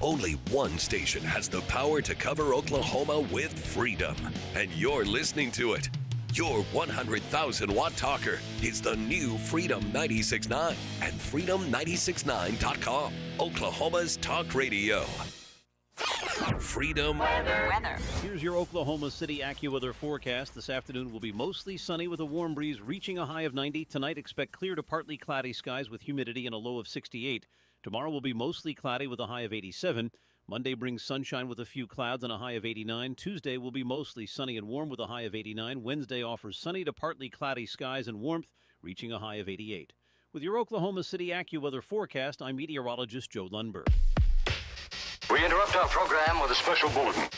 Only one station has the power to cover Oklahoma with freedom, and you're listening to it. Your 100,000-watt talker is the new Freedom 96.9 and Freedom969.com, Oklahoma's talk radio. Freedom Weather. Here's your Oklahoma City AccuWeather forecast. This afternoon will be mostly sunny with a warm breeze reaching a high of 90. Tonight, expect clear to partly cloudy skies with humidity and a low of 68. Tomorrow will be mostly cloudy with a high of 87. Monday brings sunshine with a few clouds and a high of 89. Tuesday will be mostly sunny and warm with a high of 89. Wednesday offers sunny to partly cloudy skies and warmth, reaching a high of 88. With your Oklahoma City AccuWeather forecast, I'm meteorologist Joe Lundberg. We interrupt our program with a special bulletin.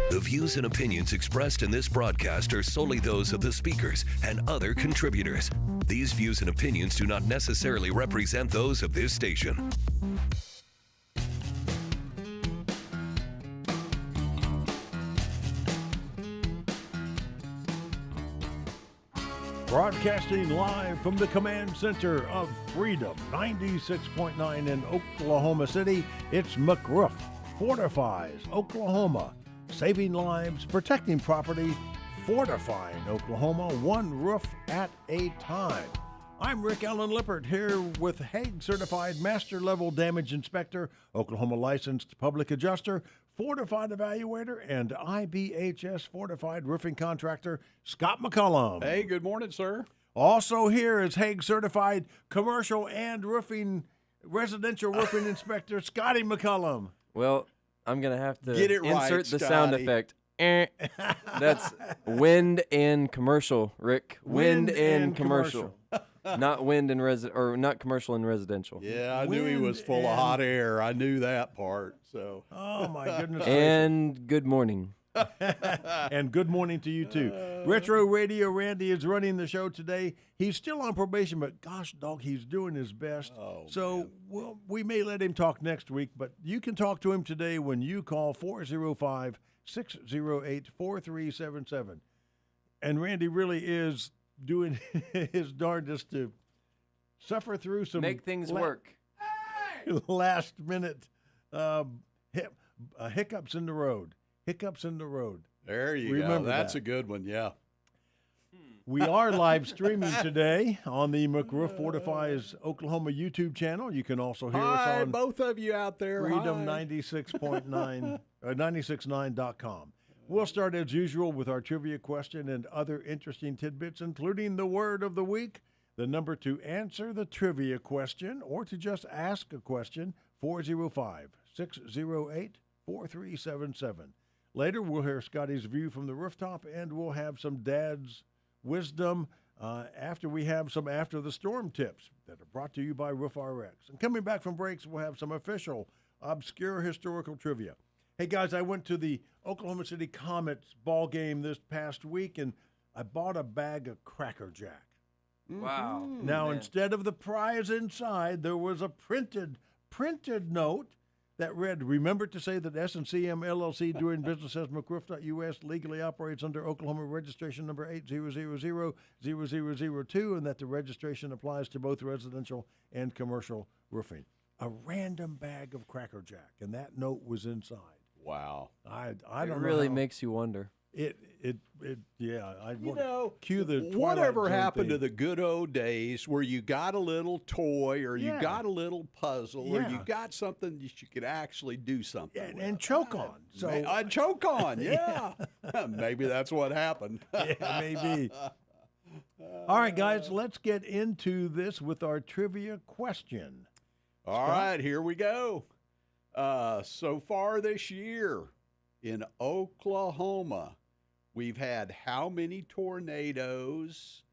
The views and opinions expressed in this broadcast are solely those of the speakers and other contributors. These views and opinions do not necessarily represent those of this station. Broadcasting live from the command center of Freedom 96.9 in Oklahoma City, it's McRoof Fortifies Oklahoma. Saving lives, protecting property, fortifying Oklahoma, one roof at a time. I'm Rick Allen Lippert here with Hague Certified Master Level Damage Inspector, Oklahoma Licensed Public Adjuster, Fortified Evaluator, and IBHS Fortified Roofing Contractor, Scott McCullum. Hey, good morning, sir. Also here is Hague Certified Commercial and Residential Roofing Inspector, Scotty McCullum. Well, I'm going to have to Get it right, insert the Scotty. sound effect. That's wind and commercial, Rick. Wind and commercial. Not wind and not commercial and residential. Yeah, I knew he was full and- of hot air. I knew that part. So, Oh, my goodness. And good morning. And good morning to you, too. Retro Radio Randy is running the show today. He's still on probation, but gosh, dog, he's doing his best. So we may let him talk next week, but you can talk to him today when you call 405-608-4377. And Randy really is doing his darndest to suffer through some Make things work. last-minute hiccups in the road. Hiccups in the road. there you Remember go. That's that. a good one, yeah. We are live streaming today on the McRoof Fortifies Oklahoma YouTube channel. You can also hear us Hi, on both of you out there. Freedom Hi. 96.9 969.com. We'll start as usual with our trivia question and other interesting tidbits, including the word of the week. The number to answer the trivia question or to just ask a question, 405-608-4377. Later, we'll hear Scotty's view from the rooftop, and we'll have some Dad's wisdom after we have some After the Storm tips that are brought to you by Roof RX. And coming back from breaks, we'll have some official obscure historical trivia. Hey, guys, I went to the Oklahoma City Comets ball game this past week, and I bought a bag of Cracker Jack. Wow. Now, Man. instead of the prize inside, there was a printed note that read, "Remember to say that S&CM LLC doing business as McRoof.us legally operates under Oklahoma registration number 80000002 and that the registration applies to both residential and commercial roofing." A random bag of Cracker Jack, and that note was inside. Wow. I It don't know. really how- makes you wonder. yeah. I You know, cue the Twilight whatever Zone happened to theme. the good old days where you got a little toy or Yeah. you got a little puzzle or Yeah. you got something that you could actually do something with. and choke on. So I choke on, yeah. Maybe that's what happened. yeah, maybe. All right, guys, let's get into this with our trivia question. All right, here we go. So far this year in Oklahoma, we've had how many tornadoes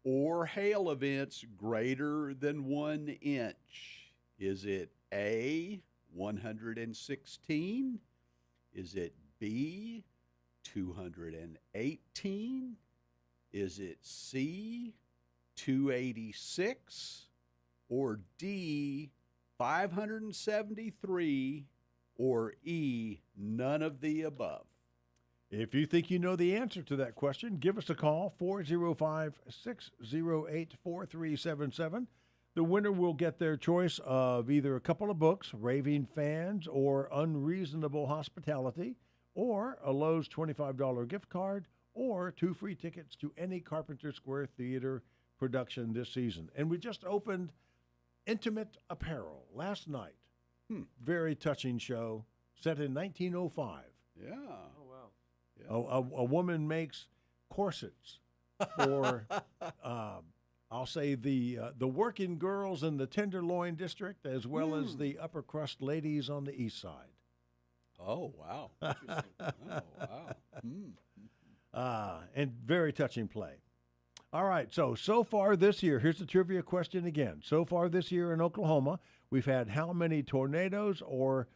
or hail events greater than 1 inch? Is it A, 116? Is it B, 218? Is it C, 286? Or D, 573? Or E, none of the above? If you think you know the answer to that question, give us a call, 405-608-4377. The winner will get their choice of either a couple of books, Raving Fans or Unreasonable Hospitality, or a Lowe's $25 gift card, or 2 free tickets to any Carpenter Square Theater production this season. And we just opened Intimate Apparel last night. Very touching show, set in 1905. Yeah. Oh wow. A woman makes corsets for, I'll say, the working girls in the Tenderloin district, as well as the upper crust ladies on the east side. Oh, wow. Interesting. Oh, wow. And very touching play. All right, so far this year, here's the trivia question again. So far this year in Oklahoma, we've had how many tornadoes or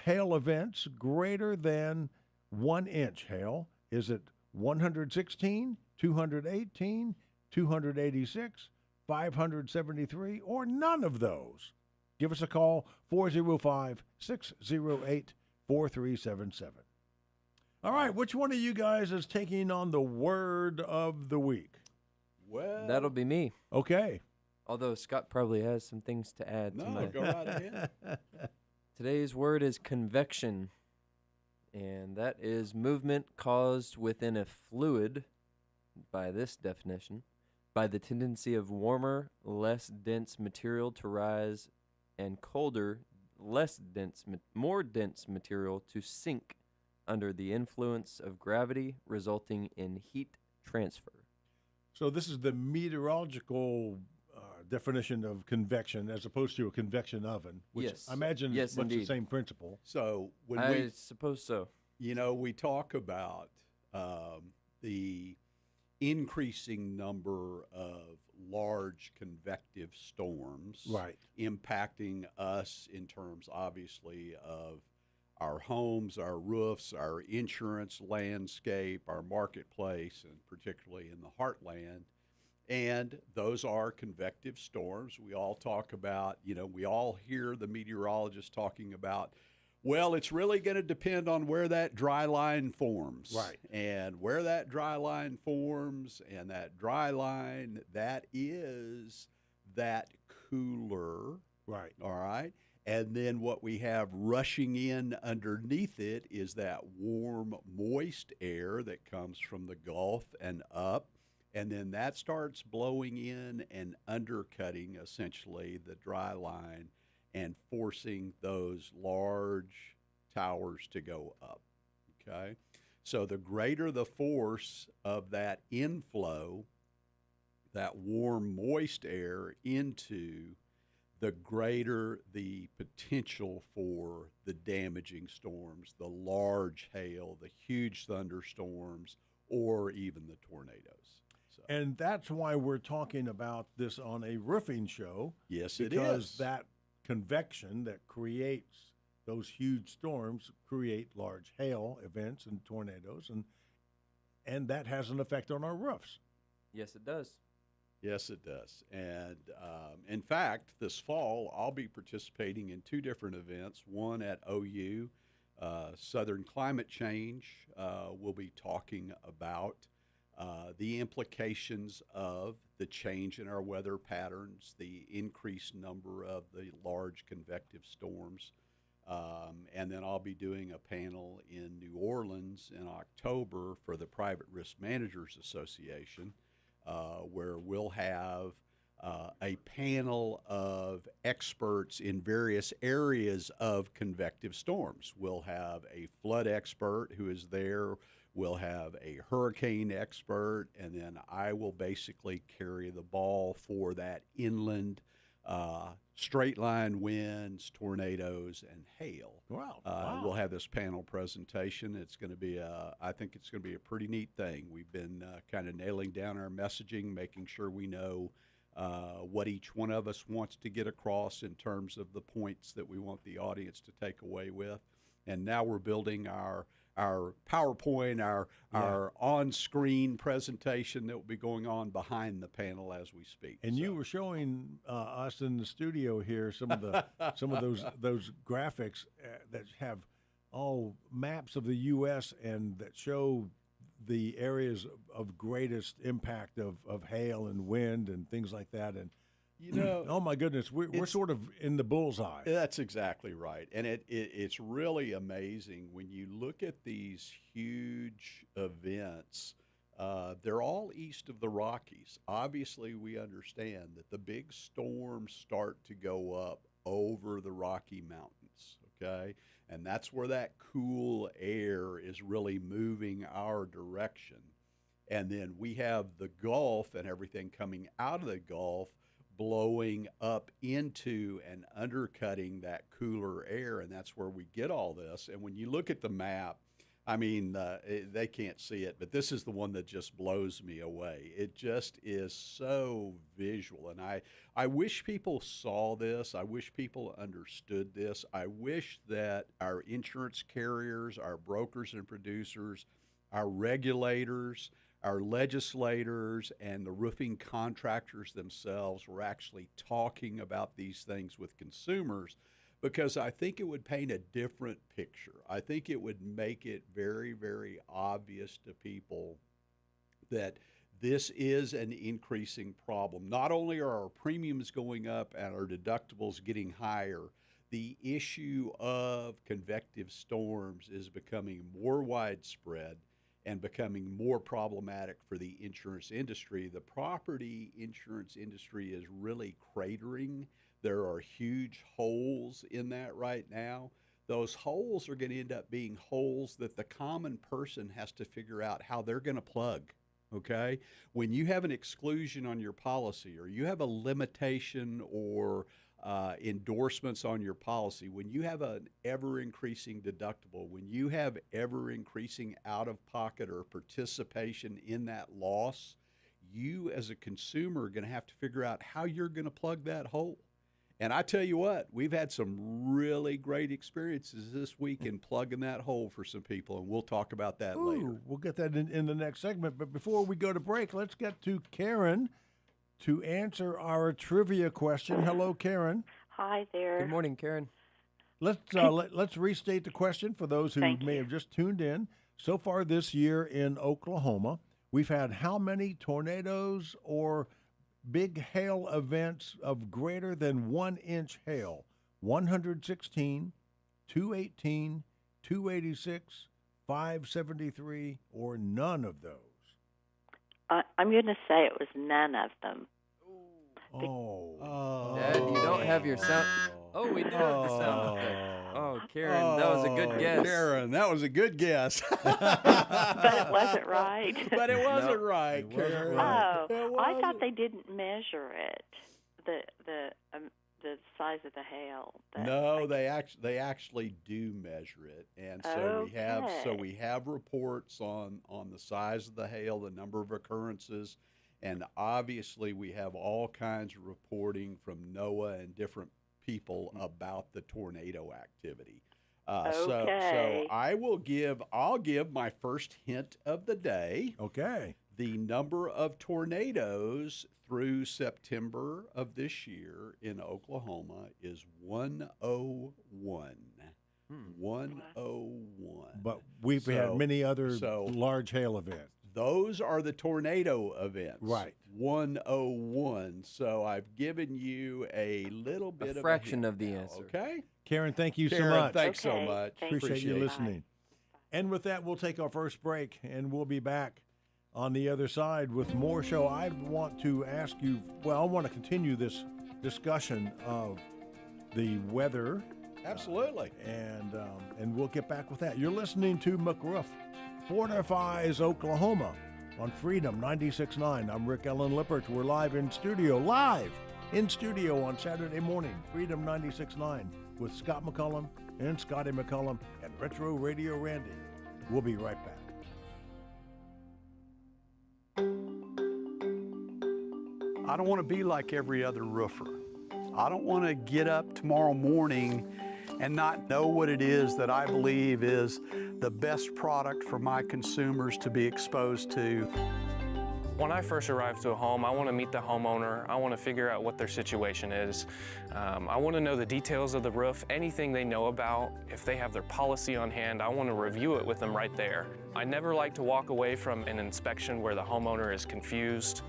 hail events greater than 1 inch hail? Is it 116, 218, 286, 573, or none of those? Give us a call, 405-608-4377. All right, which one of you guys is taking on the word of the week? Well, That'll be me. Okay. Although Scott probably has some things to add to no, my. go right ahead. Today's word is convection, and that is movement caused within a fluid, by this definition, by the tendency of warmer, less dense material to rise and colder, more dense material to sink under the influence of gravity, resulting in heat transfer. So this is the meteorological definition of convection as opposed to a convection oven, which Yes. I imagine Yes, is much the indeed. same principle. So when I suppose so. we talk about the increasing number of large convective storms Right. impacting us in terms, obviously, of our homes, our roofs, our insurance landscape, our marketplace, and particularly in the heartland. And those are convective storms. We all talk about, we all hear the meteorologists talking about, well, it's really going to depend on where that dry line forms. Right. And where that dry line forms, and that dry line, that is that cooler. Right. All right. And then what we have rushing in underneath it is that warm, moist air that comes from the Gulf and up. And then that starts blowing in and undercutting essentially the dry line and forcing those large towers to go up. Okay. So the greater the force of that inflow, that warm, moist air into, the greater the potential for the damaging storms, the large hail, the huge thunderstorms, or even the tornadoes. So, And that's why we're talking about this on a roofing show. yes, it Because is. that convection that creates those huge storms create large hail events and tornadoes, and that has an effect on our roofs. Yes, it does. Yes, it does. And in fact, this fall, I'll be participating in 2 different events. One at OU, Southern Climate Change. We'll be talking about the implications of the change in our weather patterns, the increased number of the large convective storms. And then I'll be doing a panel in New Orleans in October for the Private Risk Managers Association. Where we'll have a panel of experts in various areas of convective storms. We'll have a flood expert who is there. We'll have a hurricane expert, and then I will basically carry the ball for that inland straight line winds, tornadoes, and hail. Wow. We'll have this panel presentation. It's going to be I think it's going to be a pretty neat thing. We've been kind of nailing down our messaging, making sure we know what each one of us wants to get across in terms of the points that we want the audience to take away with. And now we're building our PowerPoint, our on-screen presentation that will be going on behind the panel as we speak. And you were showing us in the studio here some of those graphics that have all maps of the U.S. and that show the areas of greatest impact of hail and wind and things like that. And You know, Oh my goodness, we're sort of in the bullseye. that's exactly right. And it's really amazing when you look at these huge events. They're all east of the Rockies. Obviously, we understand that the big storms start to go up over the Rocky Mountains, okay? And that's where that cool air is really moving our direction. And then we have the Gulf and everything coming out of the Gulf blowing up into and undercutting that cooler air, and that's where we get all this. And when you look at the map, I mean, they can't see it, but this is the one that just blows me away. It just is so visual, and I wish people saw this. I wish people understood this. I wish that our insurance carriers, our brokers and producers, our regulators, our legislators, and the roofing contractors themselves were actually talking about these things with consumers, because I think it would paint a different picture. I think it would make it very, very obvious to people that this is an increasing problem. Not only are our premiums going up and our deductibles getting higher, the issue of convective storms is becoming more widespread and becoming more problematic for the insurance industry. The property insurance industry is really cratering. There are huge holes in that right now. Those holes are going to end up being holes that the common person has to figure out how they're going to plug, okay? When you have an exclusion on your policy, or you have a limitation or endorsements on your policy, when you have an ever-increasing deductible, when you have ever-increasing out-of-pocket or participation in that loss, you as a consumer are going to have to figure out how you're going to plug that hole. And I tell you what, we've had some really great experiences this week in plugging that hole for some people, and we'll talk about that later. We'll get that in the next segment. But before we go to break, let's get to Karen to answer our trivia question. Hello, Karen. Hi there. Good morning, Karen. Let's restate the question for those who Thank may you. have just tuned in. So far this year in Oklahoma, we've had how many tornadoes or big hail events of greater than 1 inch hail? 116, 218, 286, 573, or none of those? I'm going to say it was none of them. Dad, you don't have your sound. Oh, we do have the sound effect. Oh, Karen, that was a good guess. Karen, that was a good guess. But it wasn't right. But it wasn't No, right, it wasn't Karen. right. Oh, I thought they didn't measure it. The size of the hail. No, they actually do measure it, and so we have reports on the size of the hail, the number of occurrences, and obviously we have all kinds of reporting from NOAA and different people about the tornado activity. So I'll give my first hint of the day. Okay. The number of tornadoes through September of this year in Oklahoma is 101. 101. But we've had many other so large hail events. those are the tornado events. Right. 101. So I've given you a little bit A of fraction a of the hint now, answer. Okay? Karen, thank you Karen, so much. thanks so Okay, much. thank Appreciate you you. listening. And with that, we'll take our first break, and we'll be back on the other side with more show. I want to ask you, well, I want to continue this discussion of the weather. Absolutely. And we'll get back with that. You're listening to McRoof Fortifies Oklahoma on Freedom 96.9. I'm Rick Ellen Lippert. We're live in studio on Saturday morning, Freedom 96.9 with Scott McCullum and Scotty McCullum and Retro Radio Randy. We'll be right back. I don't want to be like every other roofer. I don't want to get up tomorrow morning and not know what it is that I believe is the best product for my consumers to be exposed to. When I first arrive to a home, I want to meet the homeowner. I want to figure out what their situation is. I want to know the details of the roof, anything they know about. If they have their policy on hand, I want to review it with them right there. I never like to walk away from an inspection where the homeowner is confused.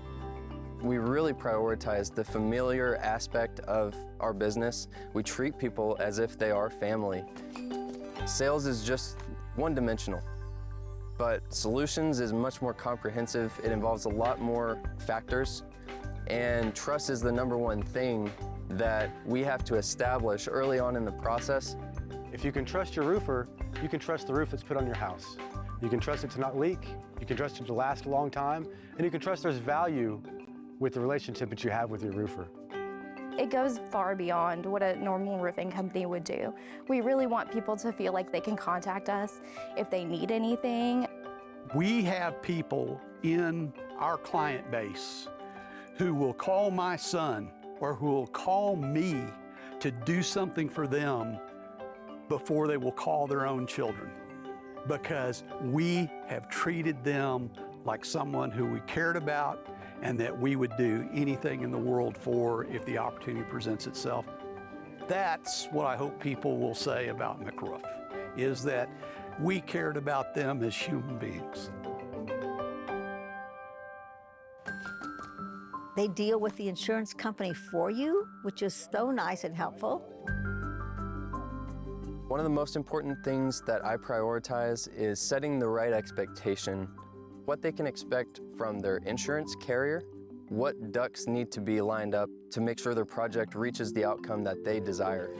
We really prioritize the familiar aspect of our business. We treat people as if they are family. Sales is just one-dimensional, but solutions is much more comprehensive. It involves a lot more factors, and trust is the number one thing that we have to establish early on in the process. If you can trust your roofer, you can trust the roof that's put on your house. You can trust it to not leak, you can trust it to last a long time, and you can trust there's value with the relationship that you have with your roofer. It goes far beyond what a normal roofing company would do. We really want people to feel like they can contact us if they need anything. We have people in our client base who will call my son or who will call me to do something for them before they will call their own children, because we have treated them like someone who we cared about and that we would do anything in the world for if the opportunity presents itself. That's what I hope people will say about McRoof, is that we cared about them as human beings. They deal with the insurance company for you, which is so nice and helpful. One of the most important things that I prioritize is setting the right expectation, what they can expect from their insurance carrier, what ducks need to be lined up to make sure their project reaches the outcome that they desire.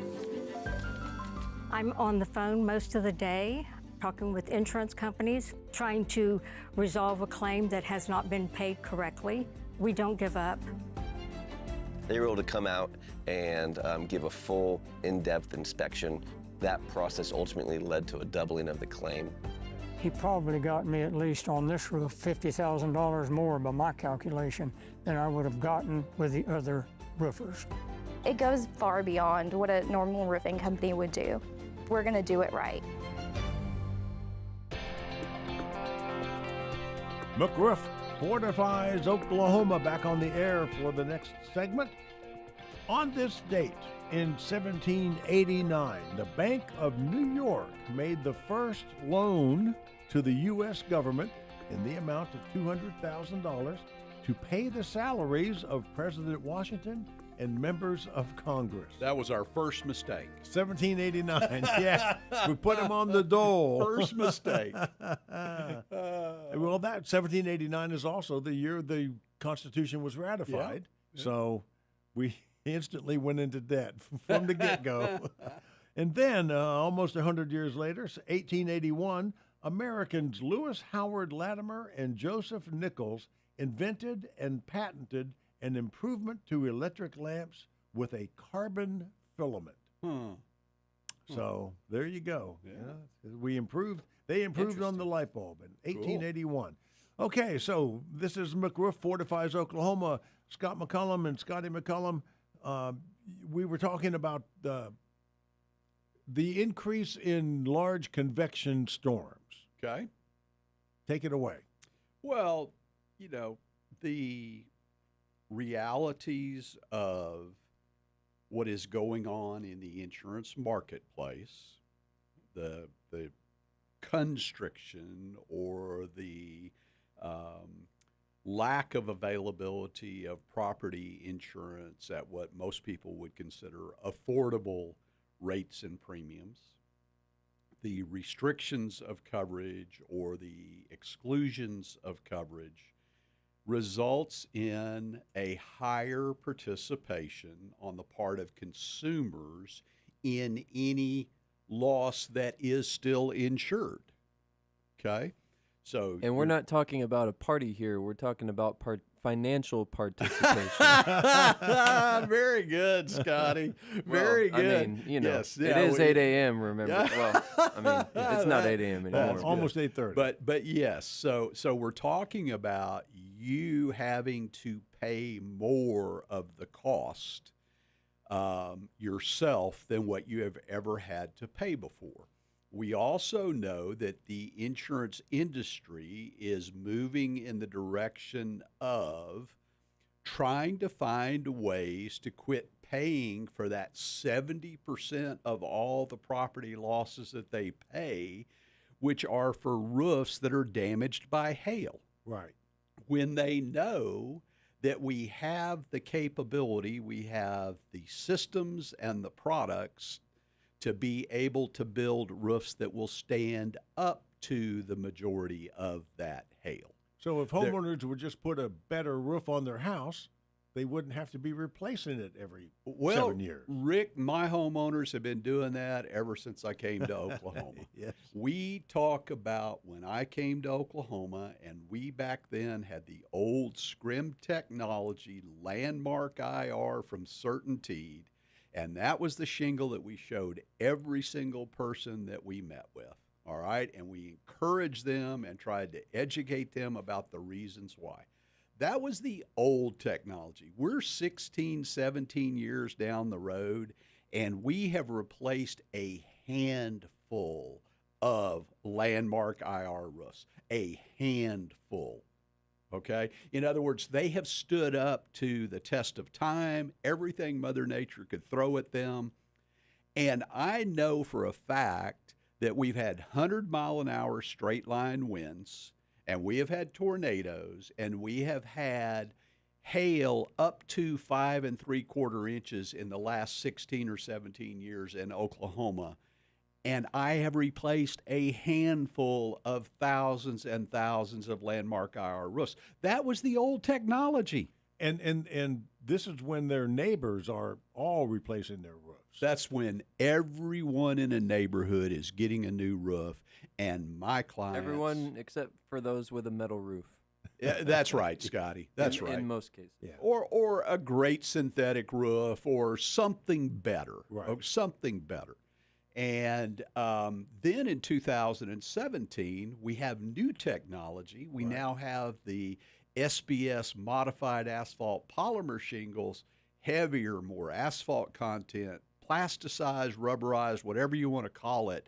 I'm on the phone most of the day, talking with insurance companies, trying to resolve a claim that has not been paid correctly. We don't give up. They were able to come out and give a full, in-depth inspection. That process ultimately led to a doubling of the claim. He probably got me, at least on this roof, $50,000 more by my calculation than I would have gotten with the other roofers. It goes far beyond what a normal roofing company would do. We're going to do it right. McRoof Fortifies Oklahoma back on the air for the next segment. On this date in 1789, the Bank of New York made the first loan to the U.S. government in the amount of $200,000 to pay the salaries of President Washington and members of Congress. That was our first mistake. 1789, yeah. We put him on the dole. First mistake. Well, that 1789 is also the year the Constitution was ratified. Yeah. So we instantly went into debt from the get-go. And then, almost 100 years later, 1881, Americans Lewis Howard Latimer and Joseph Nichols invented and patented an improvement to electric lamps with a carbon filament. So there you go. Yeah. We improved. They improved on the light bulb in 1881. Cool. Okay, so this is McRoof Fortifies Oklahoma. Scott McCullum and Scotty McCullum. We were talking about the increase in large convection storms. Okay. Take it away. Well, the realities of what is going on in the insurance marketplace, the constriction or the lack of availability of property insurance at what most people would consider affordable rates and premiums, the restrictions of coverage or the exclusions of coverage results in a higher participation on the part of consumers in any loss that is still insured. Okay? So, and we're not talking about a party here. We're talking about financial participation. Very good, Scotty. Very good. I mean, yes, it is 8 a.m., remember. Well, I mean, it's not 8 a.m. anymore. Almost 8:30. But yes, so we're talking about you having to pay more of the cost yourself than what you have ever had to pay before. We also know that the insurance industry is moving in the direction of trying to find ways to quit paying for that 70% of all the property losses that they pay, which are for roofs that are damaged by hail. Right. When they know that we have the capability, we have the systems and the products to be able to build roofs that will stand up to the majority of that hail. So if homeowners would just put a better roof on their house, they wouldn't have to be replacing it every 7 years. Rick, my homeowners have been doing that ever since I came to Oklahoma. Yes. We talk about when I came to Oklahoma, and we back then had the old Scrim technology landmark IR from Certainteed, and that was the shingle that we showed every single person that we met with. All right, and we encouraged them and tried to educate them about the reasons why. That was the old technology. We're 16, 17 years down the road, and we have replaced a handful of landmark IR roofs. A handful. Okay? In other words, they have stood up to the test of time, everything Mother Nature could throw at them. And I know for a fact that we've had 100-mile-an-hour straight-line winds, and we have had tornadoes, and we have had hail up to 5 3/4 inches in the last 16 or 17 years in Oklahoma. And I have replaced a handful of thousands and thousands of landmark IR roofs. That was the old technology. And this is when their neighbors are all replacing their roofs. That's when everyone in a neighborhood is getting a new roof, and my clients... Everyone except for those with a metal roof. Yeah, that's right, Scotty. That's right. In most cases. Yeah. Or a great synthetic roof or something better. Right. Or something better. And then in 2017, we have new technology. We now have the SBS modified asphalt polymer shingles, heavier, more asphalt content, plasticized, rubberized, whatever you want to call it,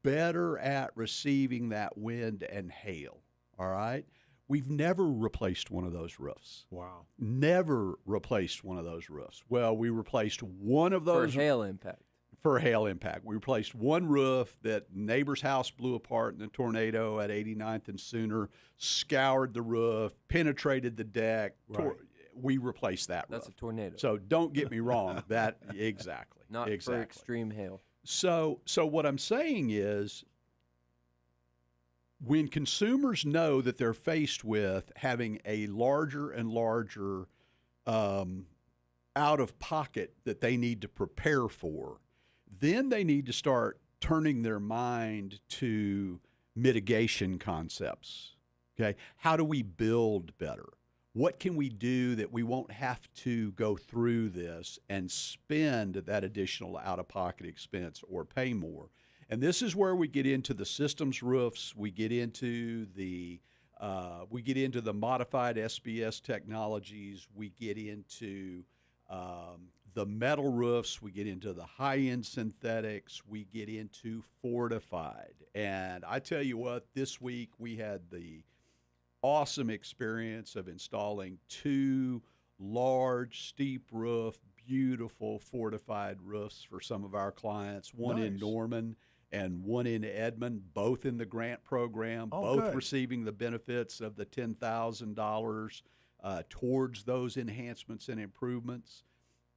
better at receiving that wind and hail. All right? We've never replaced one of those roofs. Wow. Never replaced one of those roofs. Well, we replaced one of those. For hail impact. For hail impact. We replaced one roof that neighbor's house blew apart in a tornado at 89th and Sooner, scoured the roof, penetrated the deck. Right. We replaced that roof. That's a tornado. So don't get me wrong. That exactly. Not exactly. for extreme hail. So what I'm saying is, when consumers know that they're faced with having a larger and larger out of pocket that they need to prepare for, then they need to start turning their mind to mitigation concepts. Okay, how do we build better? What can we do that we won't have to go through this and spend that additional out-of-pocket expense or pay more? And this is where we get into the systems roofs. We get into the modified SBS technologies. We get into the metal roofs. We get into the high-end synthetics. We get into fortified. And I tell you what, this week we had the awesome experience of installing 2 large, steep roof, beautiful fortified roofs for some of our clients, one in Norman and one in Edmond, both in the grant program, both receiving the benefits of the $10,000 towards those enhancements and improvements.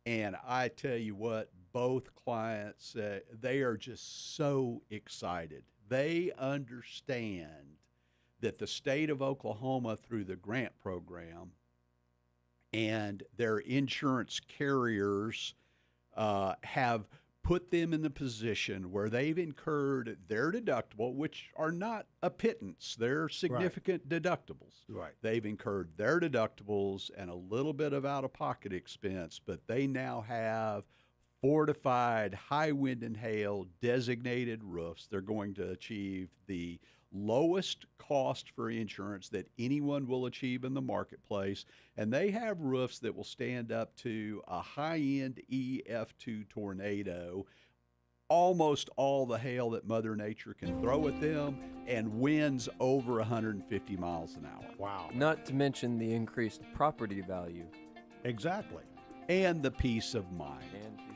And I tell you what, both clients, they are just so excited. They understand that the state of Oklahoma, through the grant program and their insurance carriers, have put them in the position where they've incurred their deductible, which are not a pittance. They're significant deductibles. Right. They've incurred their deductibles and a little bit of out-of-pocket expense, but they now have fortified, high wind and hail, designated roofs. They're going to achieve the lowest cost for insurance that anyone will achieve in the marketplace, and they have roofs that will stand up to a high-end EF2 tornado, almost all the hail that Mother Nature can throw at them, and winds over 150 miles an hour. Wow. Not to mention the increased property value. Exactly. And the peace of mind.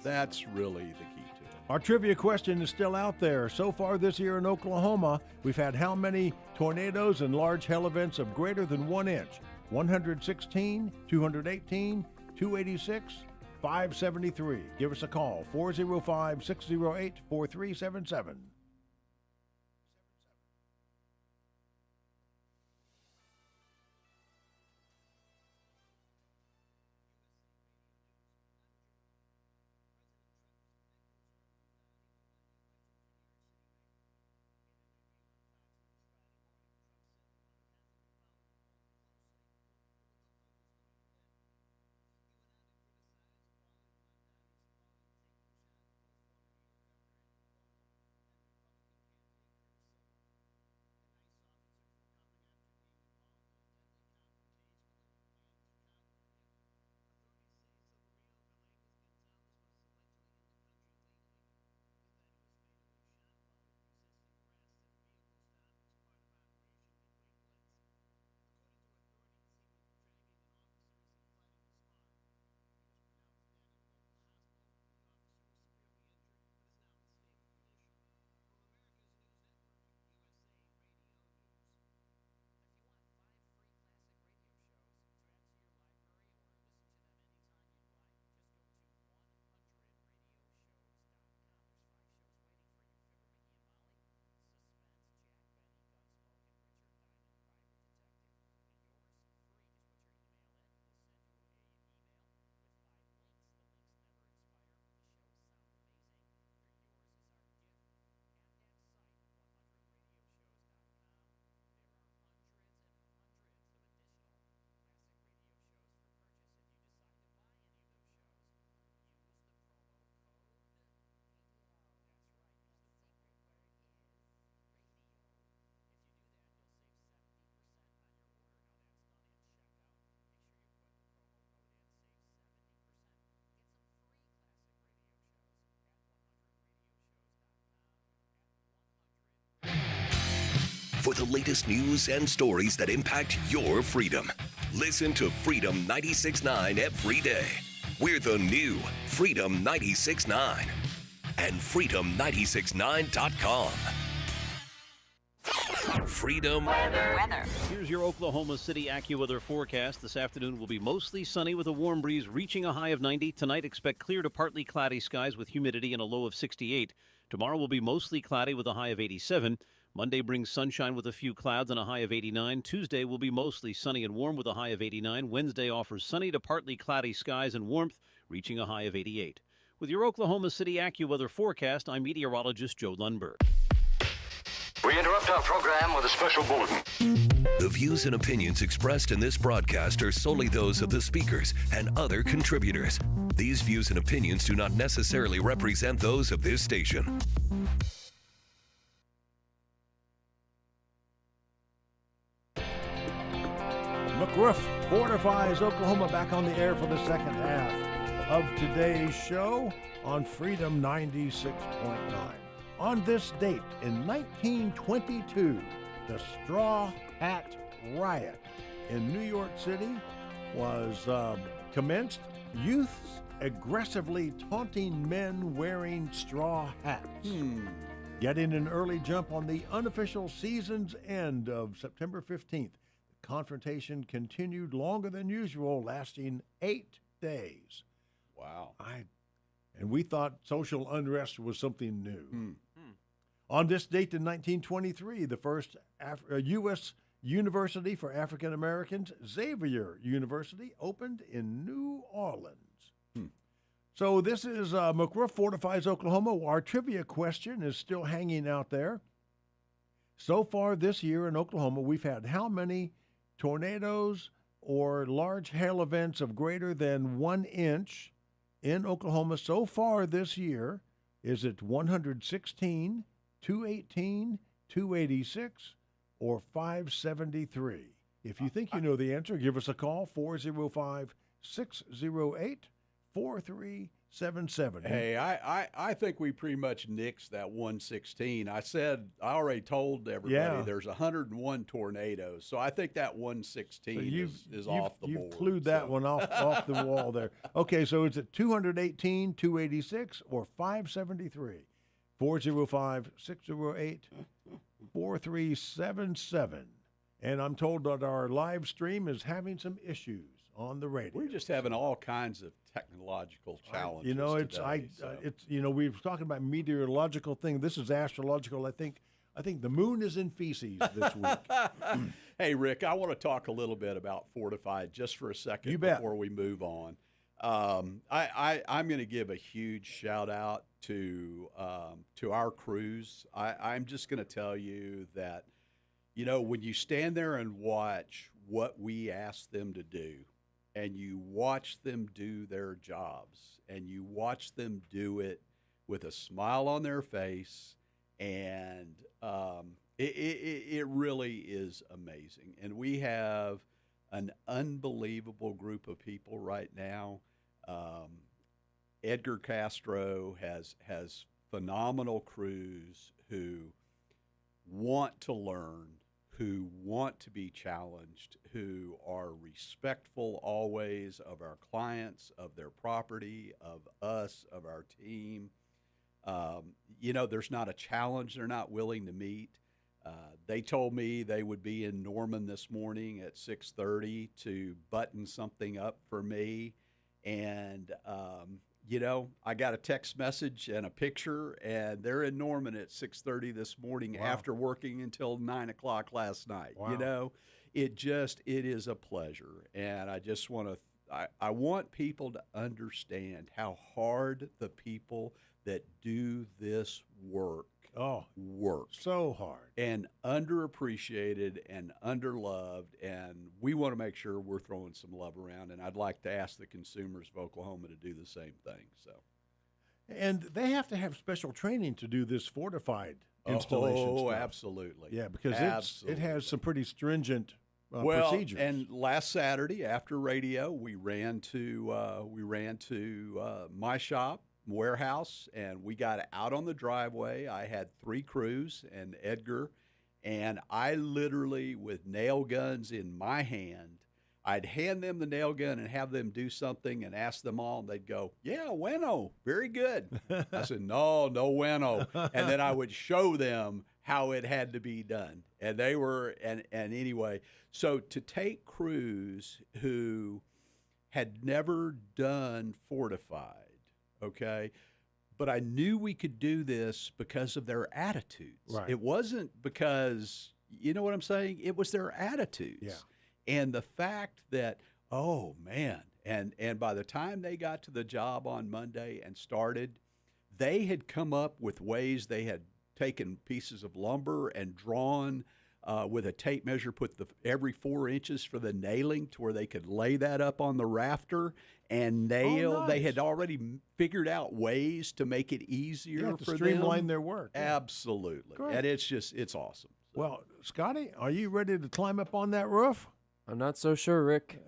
That's really the key to it. Our trivia question is still out there. So far this year in Oklahoma, we've had how many tornadoes and large hail events of greater than 1 inch? 116, 218, 286, 573. Give us a call, 405-608-4377. For the latest news and stories that impact your freedom, listen to Freedom 96.9 every day. We're the new Freedom 96.9 and freedom969.com. Freedom Weather. Here's your Oklahoma City AccuWeather forecast. This afternoon will be mostly sunny with a warm breeze reaching a high of 90. Tonight, expect clear to partly cloudy skies with humidity and a low of 68. Tomorrow will be mostly cloudy with a high of 87. Monday brings sunshine with a few clouds and a high of 89. Tuesday will be mostly sunny and warm with a high of 89. Wednesday offers sunny to partly cloudy skies and warmth, reaching a high of 88. With your Oklahoma City AccuWeather forecast, I'm meteorologist Joe Lundberg. We interrupt our program with a special bulletin. The views and opinions expressed in this broadcast are solely those of the speakers and other contributors. These views and opinions do not necessarily represent those of this station. McRoof Fortifies Oklahoma back on the air for the second half of today's show on Freedom 96.9. On this date in 1922, the Straw Hat Riot in New York City was commenced. Youths aggressively taunting men wearing straw hats. Getting an early jump on the unofficial season's end of September 15th. The confrontation continued longer than usual, lasting 8 days. Wow. And we thought social unrest was something new. On this date in 1923, the first U.S. University for African Americans, Xavier University, opened in New Orleans. So this is McRoof Fortifies Oklahoma. Our trivia question is still hanging out there. So far this year in Oklahoma, we've had how many tornadoes or large hail events of greater than 1 inch in Oklahoma so far this year? Is it 116, 218, 286, or 573? If you think you know the answer, give us a call, 405-608-4377. 4477. Hey, I think we pretty much nixed that 116. I already told everybody there's 101 tornadoes, so I think that 116 is off the board. You've clued that one off the wall there. Okay, so it's at 218, 286, or 573. 405-608-4377. And I'm told that our live stream is having some issues on the radio. We're just having all kinds of technological challenges. We were talking about meteorological thing. This is astrological. I think the moon is in feces this week. Hey, Rick, I want to talk a little bit about Fortified just for a second before we move on. I'm going to give a huge shout out to our crews. I'm just going to tell you that, when you stand there and watch what we ask them to do, and you watch them do their jobs, and you watch them do it with a smile on their face, and it really is amazing. And we have an unbelievable group of people right now. Edgar Castro has phenomenal crews who want to learn, who want to be challenged, who are respectful always of our clients, of their property, of us, of our team. There's not a challenge they're not willing to meet. They told me they would be in Norman this morning at 6:30 to button something up for me. And, I got a text message and a picture, and they're in Norman at 6:30 this morning after working until 9 o'clock last night. Wow. It is a pleasure. And I just I want people to understand how hard the people that do this work work. So hard. And underappreciated and underloved, and we want to make sure we're throwing some love around, and I'd like to ask the consumers of Oklahoma to do the same thing. And they have to have special training to do this Fortified installation stuff. Absolutely. Yeah, because it has some pretty stringent procedures. And last Saturday after radio, we ran to my shop, warehouse, and we got out on the driveway. I had 3 crews and Edgar, and I literally, with nail guns in my hand, I'd hand them the nail gun and have them do something and ask them all, and they'd go, "Yeah, bueno, very good." I said, no bueno. And then I would show them how it had to be done. And they were, and anyway, so to take crews who had never done Fortified, okay, but I knew we could do this because of their attitudes. Right. It wasn't because, you know what I'm saying? It was their attitudes. Yeah. And the fact that, oh man, and by the time they got to the job on Monday and started, they had come up with ways. They had taken pieces of lumber and drawn with a tape measure, put every 4 inches for the nailing to where they could lay that up on the rafter and nail. Oh, nice. They had already figured out ways to make it easier to for streamline them. their work. Yeah. Absolutely. Great. And it's awesome. So. Well, Scotty, are you ready to climb up on that roof? I'm not so sure, Rick.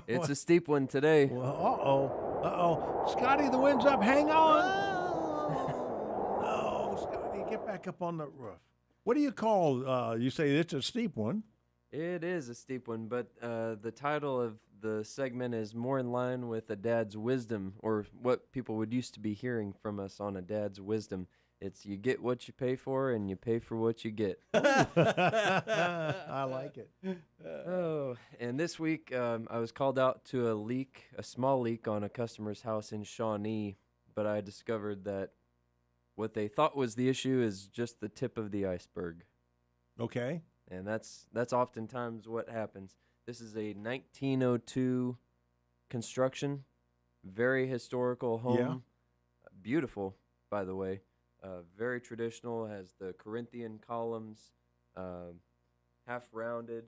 It's a steep one today. Well, uh-oh. Scotty, the wind's up. Hang on. No, Scotty, get back up on the roof. What do you call, you say it's a steep one? It is a steep one, but the title of the segment is more in line with a dad's wisdom, or what people would used to be hearing from us on a dad's wisdom. It's you get what you pay for, and you pay for what you get. I like it. Oh, and this week I was called out to a small leak on a customer's house in Shawnee, but I discovered that what they thought was the issue is just the tip of the iceberg. Okay. And that's oftentimes what happens. This is a 1902 construction, very historical home. Yeah. Beautiful, by the way. Very traditional, has the Corinthian columns, half rounded,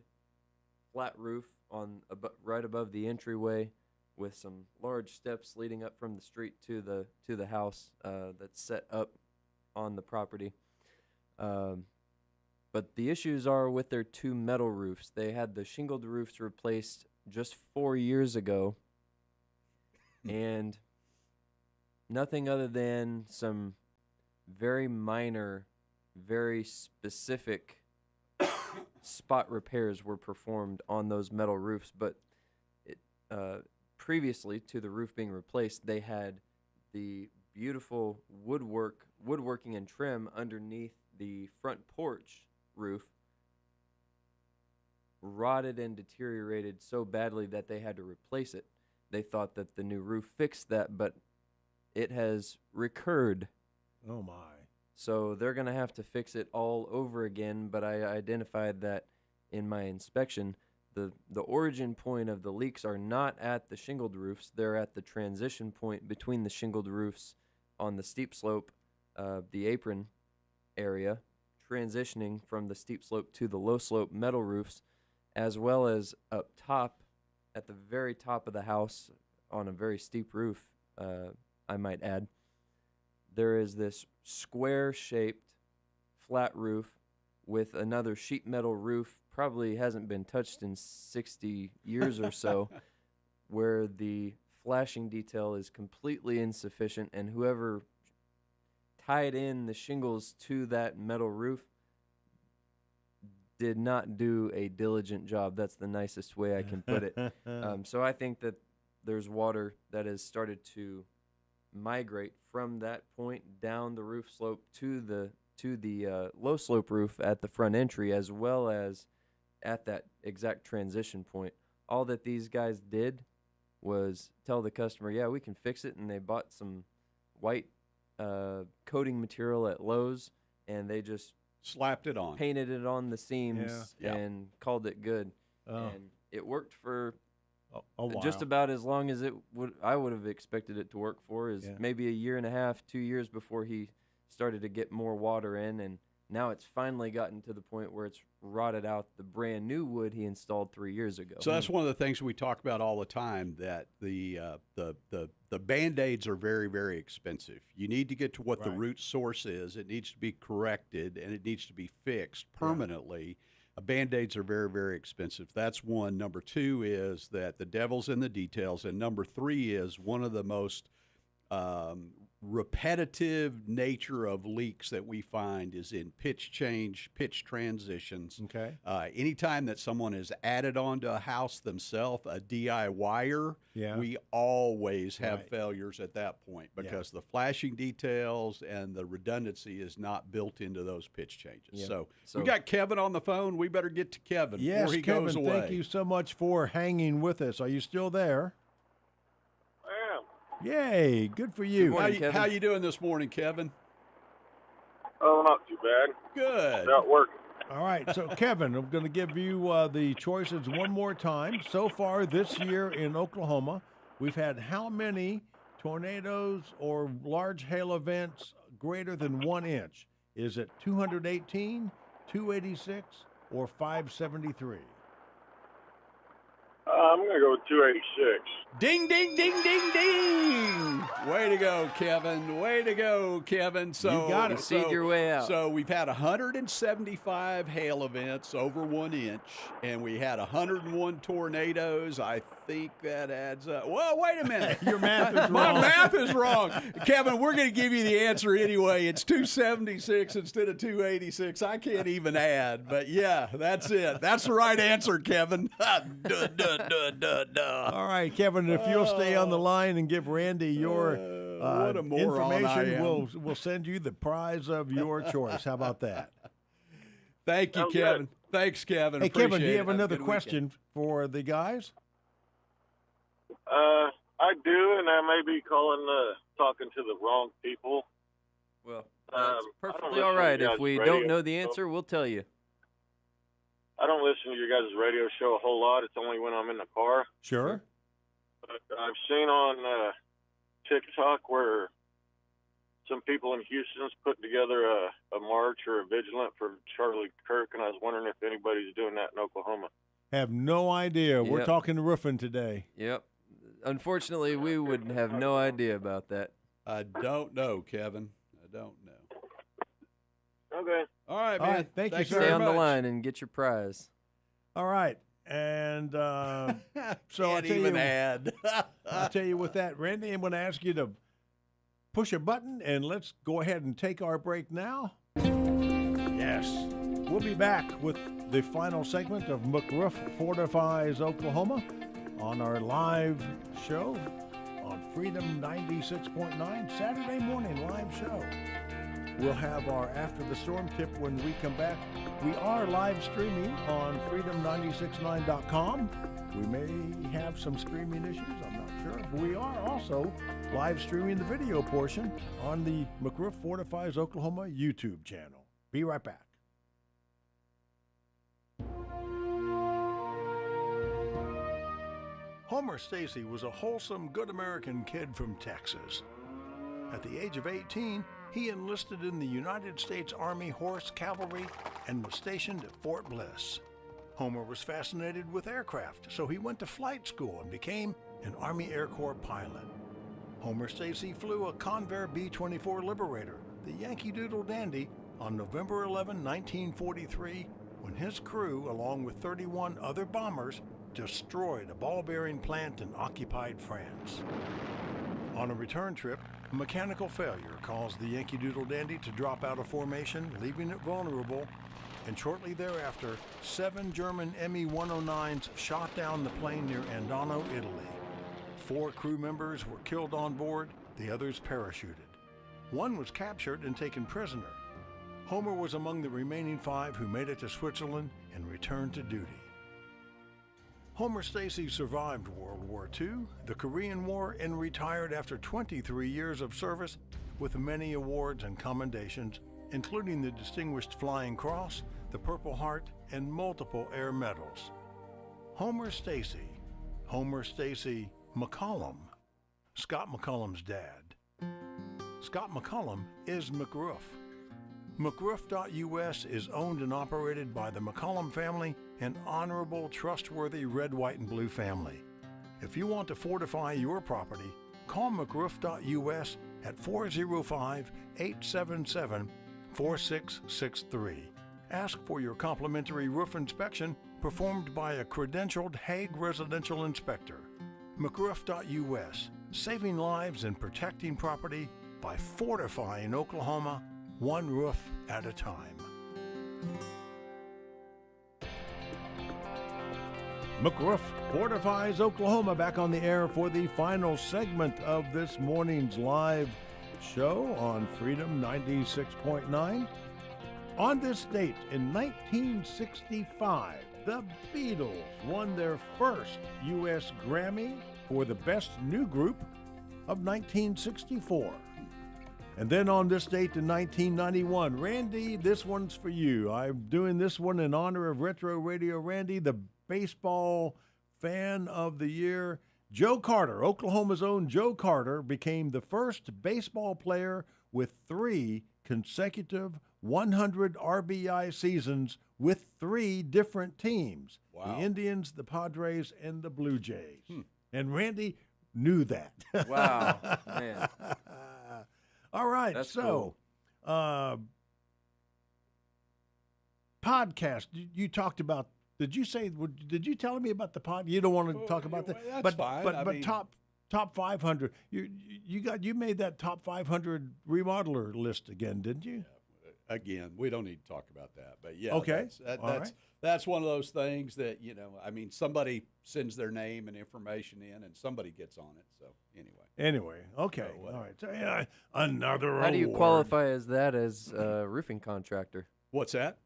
flat roof on right above the entryway, with some large steps leading up from the street to the house that's set up on the property. But the issues are with their 2 metal roofs. They had the shingled roofs replaced just 4 years ago, and nothing other than some very minor, very specific spot repairs were performed on those metal roofs. But previously to the roof being replaced, they had the beautiful woodworking and trim underneath the front porch roof rotted and deteriorated so badly that they had to replace it. They thought that the new roof fixed that, but it has recurred. Oh, my. So they're going to have to fix it all over again, but I identified that in my inspection. The origin point of the leaks are not at the shingled roofs. They're at the transition point between the shingled roofs on the steep slope, the apron area, transitioning from the steep slope to the low slope metal roofs, as well as up top at the very top of the house on a very steep roof, I might add. There is this square-shaped flat roof with another sheet metal roof, probably hasn't been touched in 60 years or so, where the flashing detail is completely insufficient, and whoever tied in the shingles to that metal roof did not do a diligent job. That's the nicest way I can put it. So I think that there's water that has started to migrate from that point down the roof slope to the low slope roof at the front entry, as well as at that exact transition point. All that these guys did was tell the customer, yeah, we can fix it, and they bought some white coating material at Lowe's, and they just slapped it on, painted it on the seams, Yeah. and called it good. Oh. And it worked for a while. just about as long as I would have expected it to work for, is maybe a year and a half, 2 years before he started to get more water in, and now it's finally gotten to the point where it's rotted out the brand new wood he installed 3 years ago. So that's one of the things we talk about all the time, that the Band-Aids are very, very expensive. You need to get to what the root source is. It needs to be corrected, and it needs to be fixed permanently. Band-Aids are very, very expensive. That's one. Number two is that the devil's in the details. And number three is one of the most repetitive nature of leaks that we find is in pitch change, pitch transitions. Okay. Anytime that someone has added on to a house themselves, a DIYer, we always have failures at that point because the flashing details and the redundancy is not built into those pitch changes. So we got Kevin on the phone. We better get to Kevin before he Kevin, goes away. thank you so much for hanging with us. Are you still there? Yay, good for you. How you doing this morning, Kevin? Oh, not too bad. Good. Not working. All right, so Kevin, I'm going to give you the choices one more time. So far this year in Oklahoma, we've had how many tornadoes or large hail events greater than 1 inch? Is it 218, 286, or 573? I'm going to go with 286. Ding, ding, ding, ding, ding. Way to go, Kevin. Way to go, Kevin. So you got it. You seed your way out. So we've had 175 hail events over 1 inch, and we had 101 tornadoes. I think that adds up. Well, wait a minute. Your math is wrong. My math is wrong. Kevin, we're going to give you the answer anyway. It's 276 instead of 286. I can't even add, but yeah, that's it. That's the right answer, Kevin. All right, Kevin, if you'll stay on the line and give Randy your what a moron information, I am. we'll send you the prize of your choice. How about that? Thank you, Kevin. Thanks, Kevin. Hey, Kevin, do you Appreciate have it. another Good question weekend. for the guys? I do, and I may be talking to the wrong people. Well, I that's don't perfectly listen all to right. your If guys' we radio don't know the show. answer, we'll tell you. I don't listen to your guys' radio show a whole lot. It's only when I'm in the car. Sure. But I've seen on TikTok where some people in Houston's putting together a march or a vigilant for Charlie Kirk, and I was wondering if anybody's doing that in Oklahoma. Have no idea. We're Yep. talking roofing today. Yep. Unfortunately, we would have no idea about that. I don't know, Kevin. I don't know. Okay. All right, All man. right, thank you, Thanks sir. very Stay on the much. line and get your prize. All right. And so I'll Can't tell even you, add. I'll tell you with that, Randy, I'm going to ask you to push a button and let's go ahead and take our break now. Yes. We'll be back with the final segment of McRoof Fortifies Oklahoma on our live show on Freedom 96.9, Saturday morning live show. We'll have our After the Storm tip when we come back. We are live streaming on freedom969.com. We may have some streaming issues, I'm not sure. But we are also live streaming the video portion on the McRoof Fortifies Oklahoma YouTube channel. Be right back. Homer Stacy was a wholesome, good American kid from Texas. At the age of 18, he enlisted in the United States Army Horse Cavalry and was stationed at Fort Bliss. Homer was fascinated with aircraft, so he went to flight school and became an Army Air Corps pilot. Homer Stacy flew a Convair B-24 Liberator, the Yankee Doodle Dandy, on November 11, 1943, when his crew, along with 31 other bombers, destroyed a ball-bearing plant in occupied France. On a return trip, a mechanical failure caused the Yankee Doodle Dandy to drop out of formation, leaving it vulnerable, and shortly thereafter, 7 German Me-109s shot down the plane near Andano, Italy. 4 crew members were killed on board, the others parachuted. 1 was captured and taken prisoner. Homer was among the remaining 5 who made it to Switzerland and returned to duty. Homer Stacy survived World War II, the Korean War, and retired after 23 years of service with many awards and commendations, including the Distinguished Flying Cross, the Purple Heart, and multiple air medals. Homer Stacy McCollum, Scott McCollum's dad. Scott McCollum is McRoof. McRoof.us is owned and operated by the McCollum family, an honorable, trustworthy red, white, and blue family. If you want to fortify your property, call McRoof.us at 405-877-4663. Ask for your complimentary roof inspection performed by a credentialed Hague residential inspector. McRoof.us, saving lives and protecting property by fortifying Oklahoma, one roof at a time. McRoof Fortifies Oklahoma back on the air for the final segment of this morning's live show on Freedom 96.9. On this date in 1965, the Beatles won their first U.S. Grammy for the Best New Group of 1964. And then on this date in 1991, Randy, this one's for you. I'm doing this one in honor of Retro Radio Randy, the baseball fan of the year. Joe Carter, Oklahoma's own Joe Carter, became the first baseball player with 3 consecutive 100 RBI seasons with 3 different teams. Wow. The Indians, the Padres, and the Blue Jays. And Randy knew that. Wow, man. All right, That's so cool. Podcast. You talked about. Did you tell me about the pod? You don't want to talk about that. That's fine. But top 500. You made that top 500 remodeler list again, didn't you? Again, we don't need to talk about that. But yeah, okay. That's one of those things that, somebody sends their name and information in and somebody gets on it. So Anyway, okay. All right. So, another How do you award. qualify as that as a roofing contractor? What's that?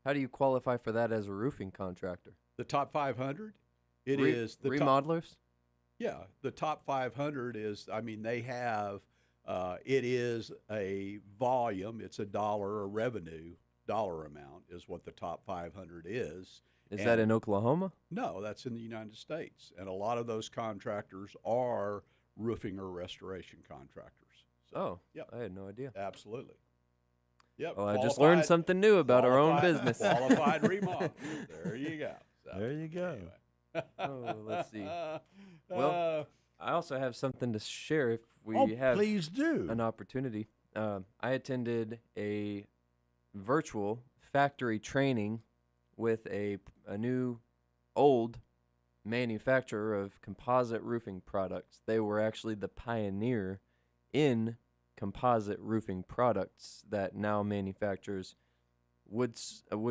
How do you qualify for that as a roofing contractor? The top 500? It is the remodelers? The top 500 is, they have, it is a volume, it's a revenue, dollar amount is what the top 500 is. Is that in Oklahoma? No, that's in the United States. And a lot of those contractors are roofing or restoration contractors. So, I had no idea. Absolutely. Yep. Well, I just learned something new about our own business. Qualified remodel. There you go. So, there you go. Anyway. Let's see. Well, I also have something to share if we have please do. An opportunity. I attended a virtual factory training with a new old manufacturer of composite roofing products. They were actually the pioneer in composite roofing products that now manufactures wood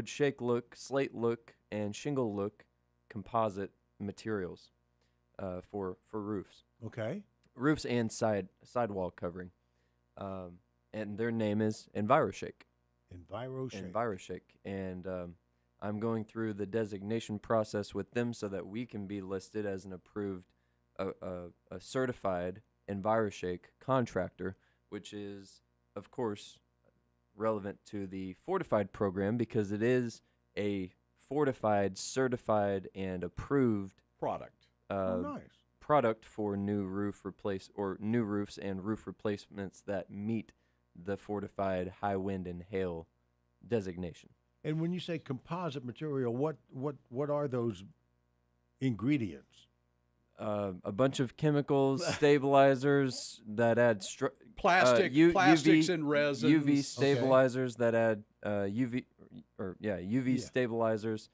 shake look, slate look, and shingle look composite materials for roofs. Okay. Roofs and sidewall covering. And their name is EnviroShake. EnviroShake. And I'm going through the designation process with them so that we can be listed as an approved, a certified EnviroShake contractor, which is, of course, relevant to the Fortified program because it is a fortified, certified, and approved product. Nice. Product for new roofs and roof replacements that meet the fortified high wind and hail designation. And when you say composite material, what are those ingredients? A bunch of chemicals, stabilizers that add plastics and resins. UV stabilizers that add UV stabilizers,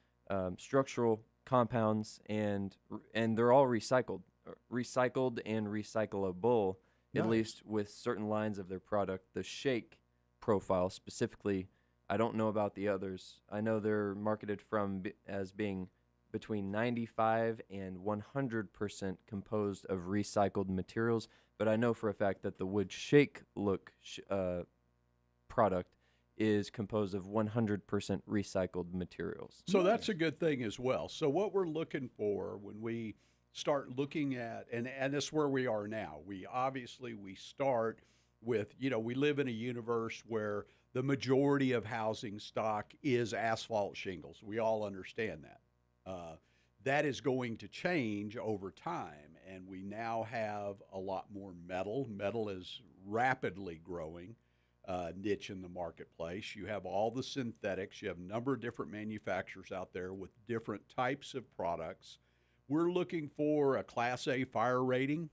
structural compounds, and they're all recycled and recyclable, at least with certain lines of their product. The shake profile specifically, I don't know about the others. I know they're marketed as being between 95 and 100% composed of recycled materials, but I know for a fact that the wood shake look product is composed of 100% recycled materials. So that's a good thing as well. So what we're looking for when we start looking at, and that's where we are now. We start with, we live in a universe where the majority of housing stock is asphalt shingles. We all understand that. That is going to change over time, and we now have a lot more metal. Metal is rapidly growing niche in the marketplace. You have all the synthetics. You have a number of different manufacturers out there with different types of products. We're looking for a Class A fire rating,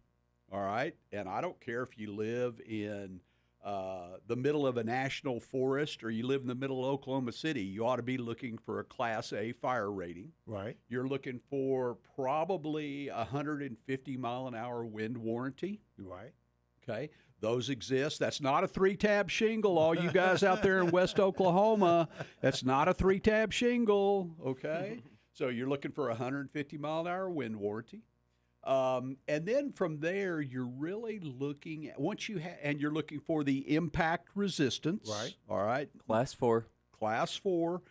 all right? And I don't care if you live in the middle of a national forest or you live in the middle of Oklahoma City, you ought to be looking for a Class A fire rating. Right. You're looking for probably 150 mile an hour wind warranty. Right. Okay. Those exist. That's not a 3-tab shingle, all you guys out there in West Oklahoma. That's not a 3-tab shingle, okay? So you're looking for 150 mile an hour wind warranty. And then from there, you're really looking at, and you're looking for the impact resistance. Right. All right. Class 4. Class 4.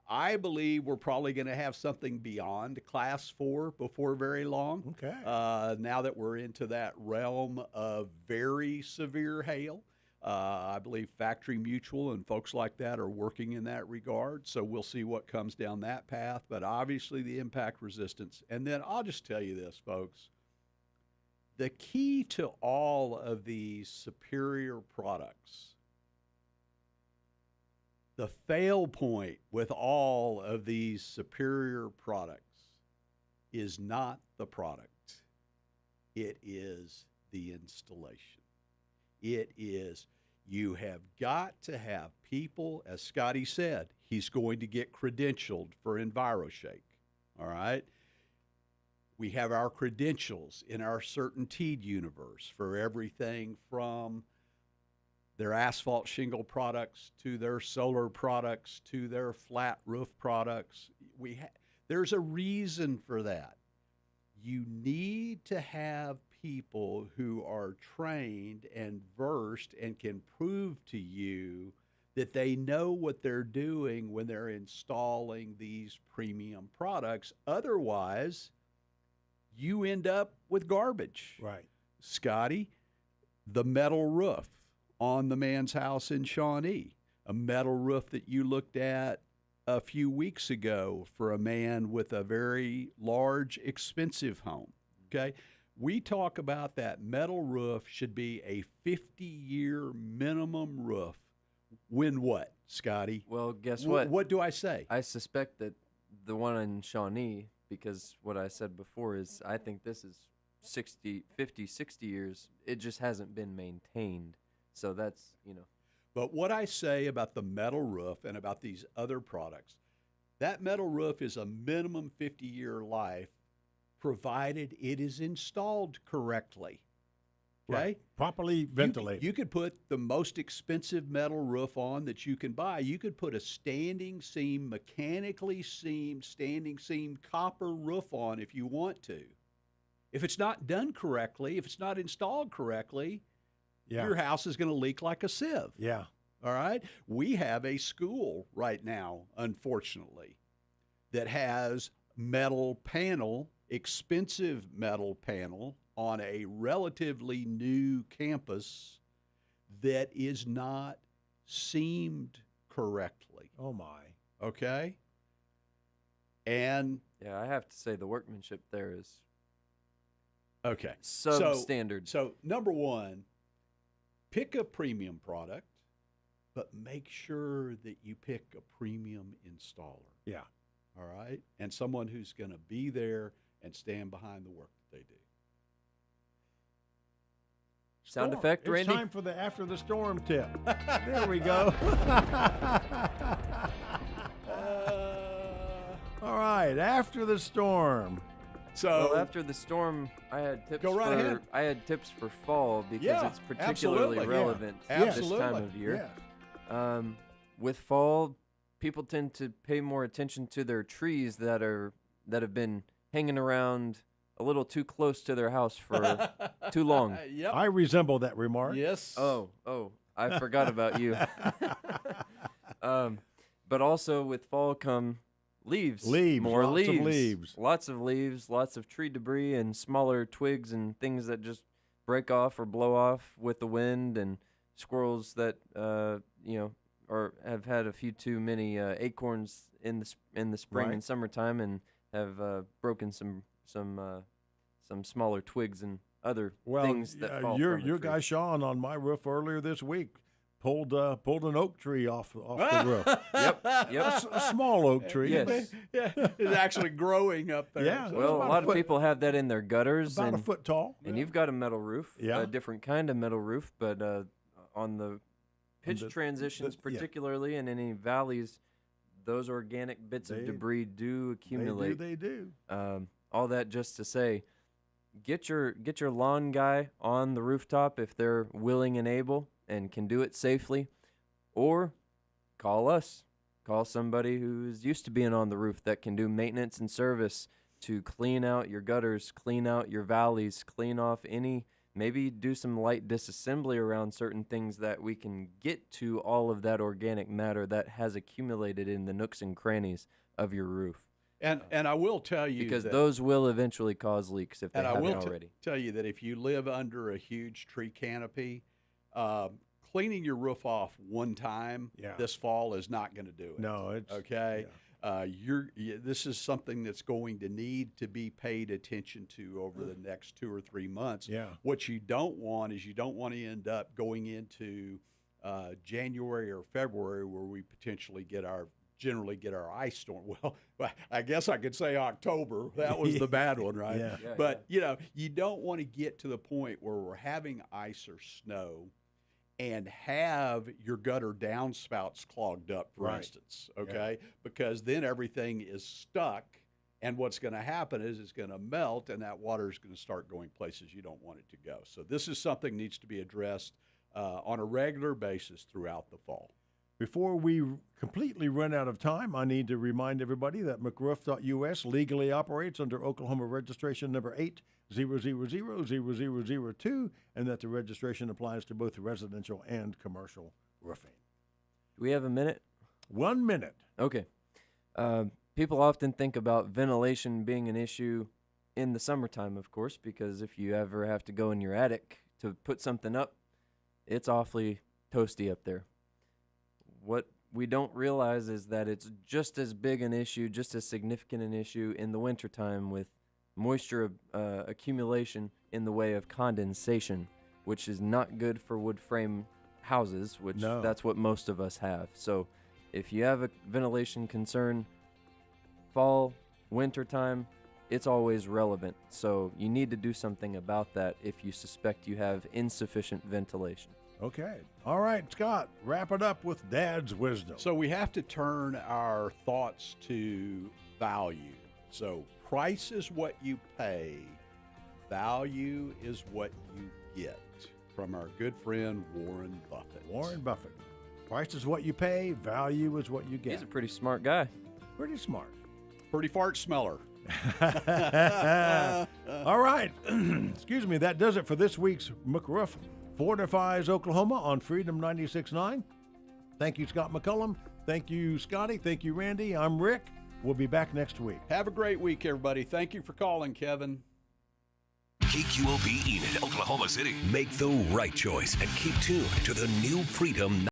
I believe we're probably going to have something beyond Class 4 before very long. Okay. Now that we're into that realm of very severe hail, I believe Factory Mutual and folks like that are working in that regard. So we'll see what comes down that path. But obviously the impact resistance. And then I'll just tell you this, folks. The key to all of these superior products, the fail point with all of these superior products is not the product. It is the installation. It is, you have got to have people, as Scotty said, he's going to get credentialed for EnviroShake, all right? We have our credentials in our CertainTeed universe for everything from their asphalt shingle products to their solar products to their flat roof products. There's a reason for that. You need to have people who are trained and versed and can prove to you that they know what they're doing when they're installing these premium products. Otherwise, you end up with garbage. Right. Scotty, the metal roof on the man's house in Shawnee, a metal roof that you looked at a few weeks ago for a man with a very large, expensive home, okay? We talk about that metal roof should be a 50-year minimum roof. When what, Scotty? Well, guess what? What do I say? I suspect that the one in Shawnee, because what I said before is I think this is 50, 60 years. It just hasn't been maintained. So that's, But what I say about the metal roof and about these other products, that metal roof is a minimum 50-year life provided it is installed correctly. Okay? Right. Properly ventilated. You could put the most expensive metal roof on that you can buy. You could put a standing seam, mechanically seamed, standing seam copper roof on if you want to. If it's not done correctly, if it's not installed correctly, your house is going to leak like a sieve. Yeah. All right? We have a school right now, unfortunately, that has metal panel, expensive metal panel, on a relatively new campus that is not seamed correctly. Oh, my. Okay? And yeah, I have to say the workmanship there is okay. Substandard. So number one, pick a premium product, but make sure that you pick a premium installer. Yeah. All right? And someone who's going to be there and stand behind the work that they do. Sound effect, Randy? It's time for the after the storm tip. There we go. All right, after the storm. So after the storm, I had tips. Go right ahead. I had tips for fall because it's particularly relevant this time of year. Yeah. With fall, people tend to pay more attention to their trees that have been hanging around a little too close to their house for too long. Yep. I resemble that remark. Yes. Oh, I forgot about you. But also with fall come leaves. More lots leaves. of leaves. Lots of leaves, lots of tree debris and smaller twigs and things that just break off or blow off with the wind, and squirrels that or have had a few too many acorns in the spring and summertime and have broken some smaller twigs and other things that fall your from the tree. guy Sean on my roof earlier this week pulled an oak tree off the roof. Yep. A small oak tree. Yes. Yeah, it's actually growing up there. Yeah. So Well, a lot of people have that in their gutters. About and a foot tall. And you've got a metal roof, Yeah. a different kind of metal roof, but on the pitch transitions particularly and any valleys, those organic bits of debris do accumulate. They do. All that just to say, get your lawn guy on the rooftop if they're willing and able and can do it safely, or call us. Call somebody who's used to being on the roof that can do maintenance and service to clean out your gutters, clean out your valleys, clean off maybe do some light disassembly around certain things that we can get to all of that organic matter that has accumulated in the nooks and crannies of your roof. And I will tell you because that, those will eventually cause leaks if they haven't already. Tell you that if you live under a huge tree canopy, cleaning your roof off one time this fall is not going to do it. No, it's okay. This is something that's going to need to be paid attention to over the next 2 or 3 months. Yeah. What you don't want is you don't want to end up going into January or February where we potentially generally get our ice storm. Well, I guess I could say October. That was the bad one, right? Yeah. But you don't want to get to the point where we're having ice or snow and have your gutter downspouts clogged up, for instance, okay? Because then everything is stuck, and what's going to happen is it's going to melt, and that water is going to start going places you don't want it to go. So this is something that needs to be addressed on a regular basis throughout the fall. Before we completely run out of time, I need to remind everybody that McRoof.us legally operates under Oklahoma registration number 8000002, and that the registration applies to both residential and commercial roofing. Do we have a minute? 1 minute. Okay. People often think about ventilation being an issue in the summertime, of course, because if you ever have to go in your attic to put something up, it's awfully toasty up there. What we don't realize is that it's just as big an issue, just as significant an issue in the wintertime with moisture accumulation in the way of condensation, which is not good for wood frame houses, which that's what most of us have. So if you have a ventilation concern, fall, wintertime, it's always relevant. So you need to do something about that if you suspect you have insufficient ventilation. Okay. All right, Scott, wrap it up with Dad's wisdom. So we have to turn our thoughts to value. So price is what you pay, Value is what you get, from our good friend Warren Buffett. Warren Buffett. Price is what you pay, value is what you get. He's a pretty smart guy. Pretty smart. Pretty fart smeller. All right. Excuse me. That does it for this week's McRoof Fortifies Oklahoma on Freedom 96.9. Thank you, Scott McCullum. Thank you, Scotty. Thank you, Randy. I'm Rick. We'll be back next week. Have a great week, everybody. Thank you for calling, Kevin. KQOP Enid, Oklahoma City. Make the right choice and keep tuned to the new Freedom